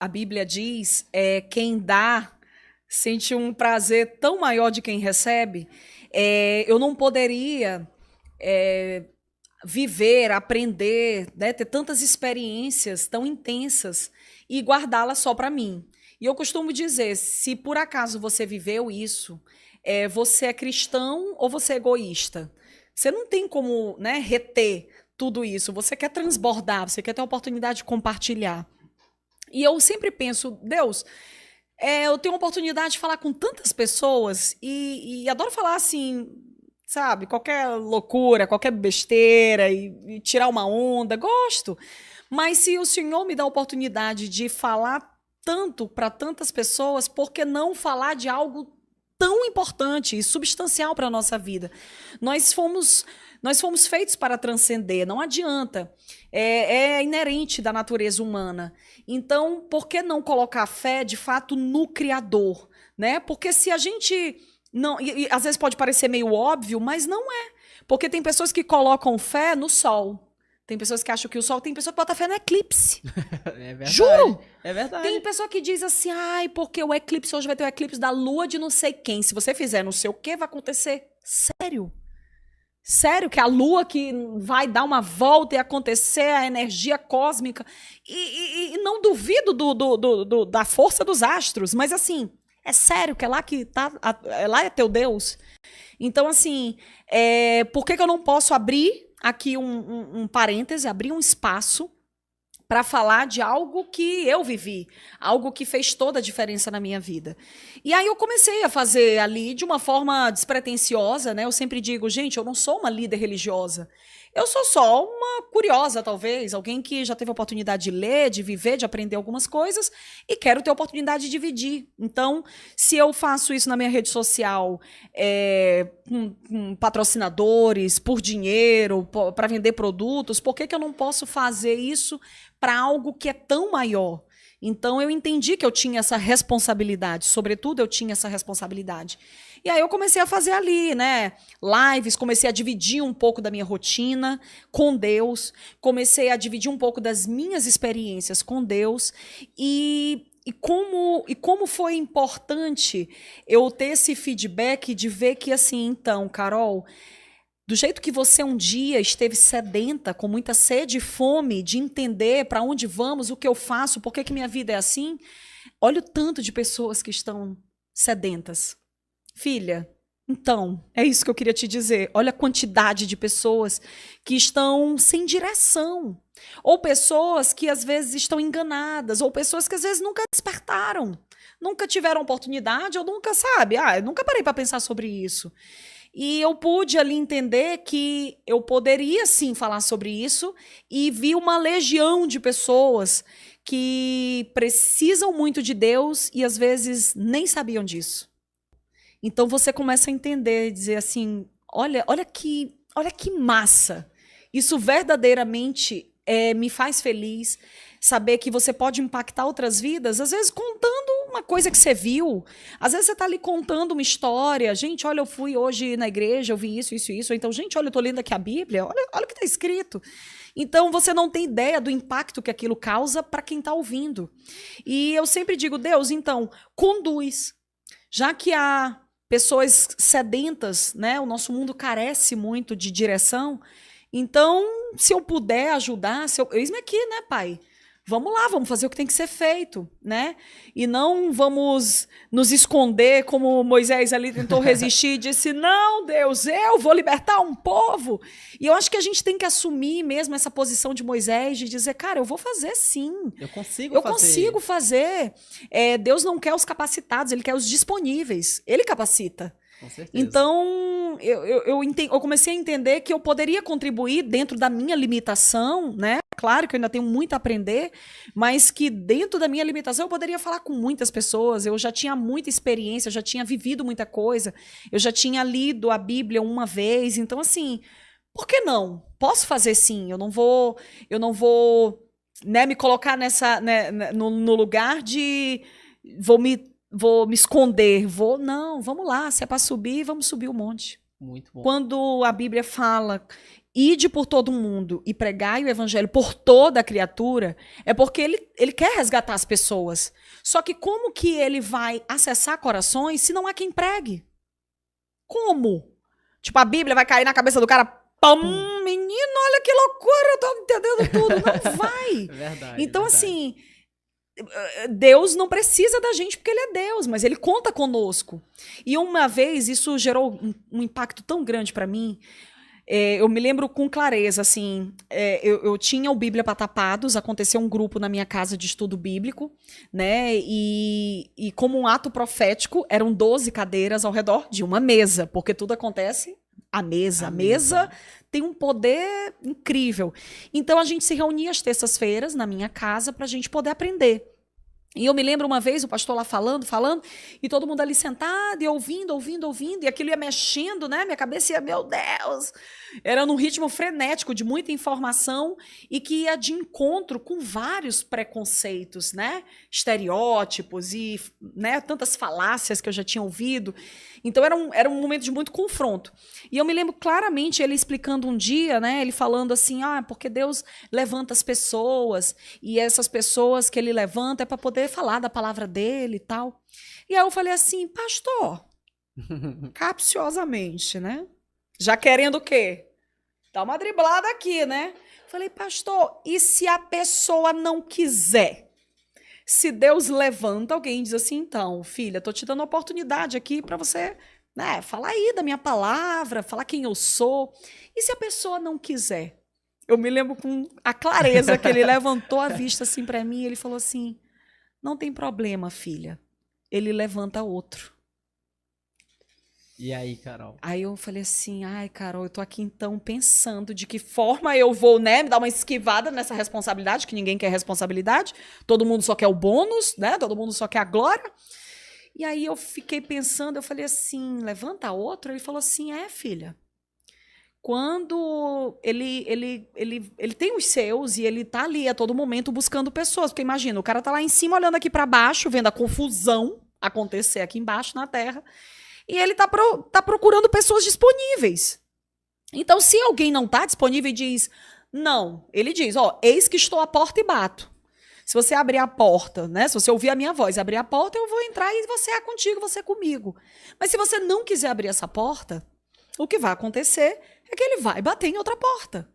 a Bíblia diz, quem dá sente um prazer tão maior de quem recebe. Eu não poderia é, viver, aprender, né, ter tantas experiências tão intensas e guardá-las só para mim. E eu costumo dizer, se por acaso você viveu isso, você é cristão ou você é egoísta? Você não tem como, né, reter tudo isso. Você quer transbordar, você quer ter a oportunidade de compartilhar. E eu sempre penso, Deus, eu tenho a oportunidade de falar com tantas pessoas e adoro falar assim, sabe, qualquer loucura, qualquer besteira e tirar uma onda, gosto. Mas se o Senhor me dá a oportunidade de falar tanto para tantas pessoas, por que não falar de algo tão importante e substancial para a nossa vida? Nós fomos, nós fomos feitos para transcender, não adianta. É inerente da natureza humana. Então, por que não colocar a fé, de fato, no Criador? Né? Porque se a gente não, e às vezes pode parecer meio óbvio, mas não é. Porque tem pessoas que colocam fé no sol. Tem pessoas que acham que o sol, tem pessoa que bota fé no eclipse. É verdade. Juro! É verdade. Tem pessoa que diz assim, ai, porque o eclipse, hoje vai ter o eclipse da lua de não sei quem. Se você fizer não sei o que, vai acontecer. Sério? Sério que a lua que vai dar uma volta e acontecer a energia cósmica. E não duvido da força dos astros, mas assim, é sério que é lá que tá, lá é teu Deus? Então, assim, por que eu não posso abrir aqui um parêntese, abrir um espaço para falar de algo que eu vivi, algo que fez toda a diferença na minha vida. E aí eu comecei a fazer ali de uma forma despretensiosa, né? Eu sempre digo, gente, eu não sou uma líder religiosa. Eu sou só uma curiosa, talvez, alguém que já teve a oportunidade de ler, de viver, de aprender algumas coisas e quero ter a oportunidade de dividir. Então, se eu faço isso na minha rede social, com patrocinadores, por dinheiro, para vender produtos, por que eu não posso fazer isso para algo que é tão maior? Então, eu entendi que eu tinha essa responsabilidade, sobretudo eu tinha essa responsabilidade. E aí eu comecei a fazer ali, né, lives, comecei a dividir um pouco da minha rotina com Deus, comecei a dividir um pouco das minhas experiências com Deus e como foi importante eu ter esse feedback de ver que assim, então, Carol, do jeito que você um dia esteve sedenta, com muita sede e fome de entender para onde vamos, o que eu faço, por que minha vida é assim, olha o tanto de pessoas que estão sedentas. Filha, então, é isso que eu queria te dizer. Olha a quantidade de pessoas que estão sem direção. Ou pessoas que às vezes estão enganadas, ou pessoas que às vezes nunca despertaram, nunca tiveram oportunidade, ou nunca, sabe? Eu nunca parei para pensar sobre isso. E eu pude ali entender que eu poderia sim falar sobre isso e vi uma legião de pessoas que precisam muito de Deus e às vezes nem sabiam disso. Então você começa a entender, dizer assim, olha que massa. Isso verdadeiramente me faz feliz, saber que você pode impactar outras vidas, às vezes contando uma coisa que você viu, às vezes você está ali contando uma história, gente, olha, eu fui hoje na igreja, eu vi isso, isso, isso, ou então, gente, olha, eu estou lendo aqui a Bíblia, olha o que está escrito. Então você não tem ideia do impacto que aquilo causa para quem está ouvindo. E eu sempre digo, Deus, então, conduz, já que há pessoas sedentas, né? O nosso mundo carece muito de direção. Então, se eu puder ajudar, eis-me aqui, né, Pai? Vamos lá, vamos fazer o que tem que ser feito, né? E não vamos nos esconder como Moisés ali tentou resistir e disse, não, Deus, eu vou libertar um povo. E eu acho que a gente tem que assumir mesmo essa posição de Moisés, de dizer, cara, eu vou fazer sim. Eu consigo Eu fazer. consigo fazer. Deus não quer os capacitados, Ele quer os disponíveis. Ele capacita. Com certeza. Então, eu comecei a entender que eu poderia contribuir dentro da minha limitação, né? Claro que eu ainda tenho muito a aprender, mas que dentro da minha limitação eu poderia falar com muitas pessoas. Eu já tinha muita experiência, eu já tinha vivido muita coisa, eu já tinha lido a Bíblia uma vez. Então, assim, por que não? Posso fazer sim. Eu não vou, né, me colocar no lugar de vou me esconder, não, vamos lá, se é para subir, vamos subir o monte. Muito bom. Quando a Bíblia fala ide por todo mundo e pregai o evangelho por toda a criatura, é porque ele quer resgatar as pessoas. Só que como que ele vai acessar corações se não há quem pregue? Como? Tipo, a Bíblia vai cair na cabeça do cara, pum, menino, olha que loucura, eu tô entendendo tudo. Não vai. Verdade, Então, verdade. assim, Deus não precisa da gente porque ele é Deus, mas ele conta conosco. E uma vez isso gerou um impacto tão grande para mim. Eu me lembro com clareza, assim, eu tinha o Bíblia para Tapados, aconteceu um grupo na minha casa de estudo bíblico, né, e como um ato profético, eram 12 cadeiras ao redor de uma mesa, porque tudo acontece à mesa. A mesa tem um poder incrível. Então a gente se reunia às terças-feiras na minha casa para a gente poder aprender. E eu me lembro uma vez o pastor lá falando, e todo mundo ali sentado e ouvindo, e aquilo ia mexendo, né? Minha cabeça ia, meu Deus! Era num ritmo frenético de muita informação e que ia de encontro com vários preconceitos, né? Estereótipos e, né, tantas falácias que eu já tinha ouvido. Então era um momento de muito confronto. E eu me lembro claramente ele explicando um dia, né? Ele falando assim, porque Deus levanta as pessoas e essas pessoas que ele levanta é para poder falar da palavra dele e tal. E aí eu falei assim, pastor, capciosamente, né? Já querendo o quê? Dá uma driblada aqui, né? Falei, pastor, e se a pessoa não quiser? Se Deus levanta alguém e diz assim, então, filha, tô te dando a oportunidade aqui para você, né, falar aí da minha palavra, falar quem eu sou. E se a pessoa não quiser? Eu me lembro com a clareza que ele levantou a vista assim para mim, e ele falou assim, não tem problema, filha. Ele levanta outro. E aí, Carol? Aí eu falei assim, ai, Carol, eu tô aqui então pensando de que forma eu vou, né, me dar uma esquivada nessa responsabilidade, que ninguém quer responsabilidade, todo mundo só quer o bônus, né, todo mundo só quer a glória. E aí eu fiquei pensando, eu falei assim, levanta outro? Ele falou assim, filha, quando ele tem os seus e ele tá ali a todo momento buscando pessoas, porque imagina, o cara tá lá em cima olhando aqui para baixo, vendo a confusão acontecer aqui embaixo na terra, e ele tá procurando pessoas disponíveis. Então, se alguém não tá disponível e diz, não, ele diz, eis que estou à porta e bato. Se você abrir a porta, né? Se você ouvir a minha voz, abrir a porta, eu vou entrar e você é contigo, você é comigo. Mas se você não quiser abrir essa porta, o que vai acontecer é que ele vai bater em outra porta.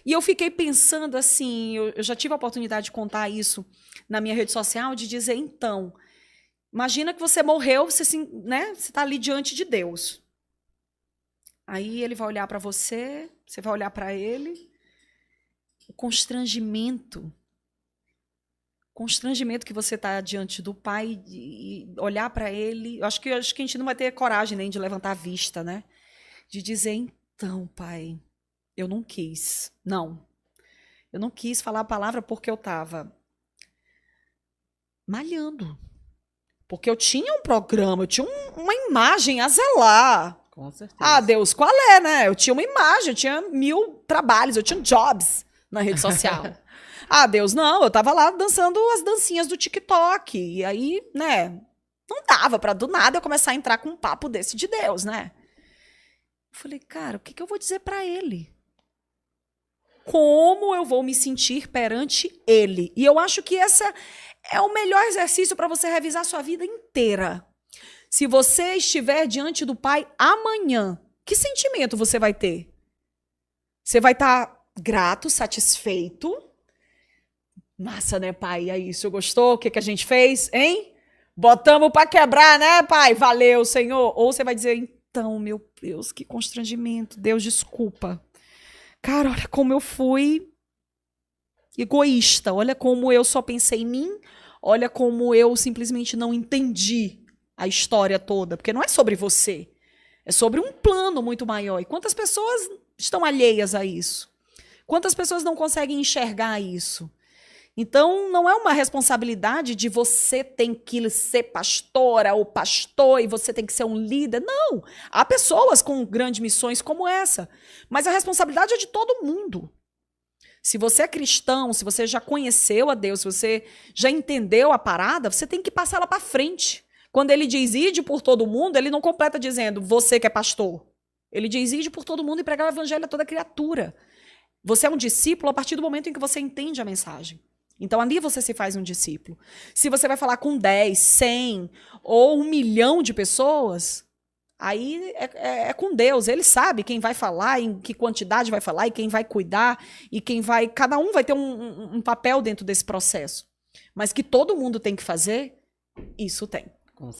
E eu fiquei pensando assim, eu já tive a oportunidade de contar isso na minha rede social, de dizer, então, imagina que você morreu, você está ali diante de Deus. Aí ele vai olhar para você, você vai olhar para ele. O constrangimento que você está diante do Pai e olhar para ele. Acho que a gente não vai ter coragem nem de levantar a vista, né? De dizer, então, Pai, eu não quis. Não. Eu não quis falar a palavra porque eu estava malhando. Porque eu tinha um programa, eu tinha uma imagem a zelar. Com certeza. Deus, qual é, né? Eu tinha uma imagem, eu tinha 1000 trabalhos, eu tinha jobs na rede social. Deus, não, eu tava lá dançando as dancinhas do TikTok. E aí, né, não dava pra do nada eu começar a entrar com um papo desse de Deus, né? Eu falei, cara, o que eu vou dizer pra ele? Como eu vou me sentir perante ele? E eu acho que essa é o melhor exercício para você revisar sua vida inteira. Se você estiver diante do Pai amanhã, que sentimento você vai ter? Você vai estar grato, satisfeito? Massa, né, Pai? E aí, o senhor gostou? O que a gente fez, hein? Botamos para quebrar, né, Pai? Valeu, Senhor. Ou você vai dizer, então, meu Deus, que constrangimento. Deus, desculpa. Cara, olha como eu fui egoísta. Olha como eu só pensei em mim. Olha como eu simplesmente não entendi a história toda. Porque não é sobre você. É sobre um plano muito maior. E quantas pessoas estão alheias a isso? Quantas pessoas não conseguem enxergar isso? Então, não é uma responsabilidade de você tem que ser pastora ou pastor e você tem que ser um líder. Não! Há pessoas com grandes missões como essa. Mas a responsabilidade é de todo mundo. Se você é cristão, se você já conheceu a Deus, se você já entendeu a parada, você tem que passar ela para frente. Quando ele diz ide por todo mundo, ele não completa dizendo você que é pastor. Ele diz, ide por todo mundo e pregar o evangelho a toda criatura. Você é um discípulo a partir do momento em que você entende a mensagem. Então, ali você se faz um discípulo. Se você vai falar com 10, 100 ou 1 milhão de pessoas, aí é com Deus. Ele sabe quem vai falar, em que quantidade vai falar, e quem vai cuidar, e quem vai... Cada um vai ter um papel dentro desse processo. Mas que todo mundo tem que fazer, isso tem.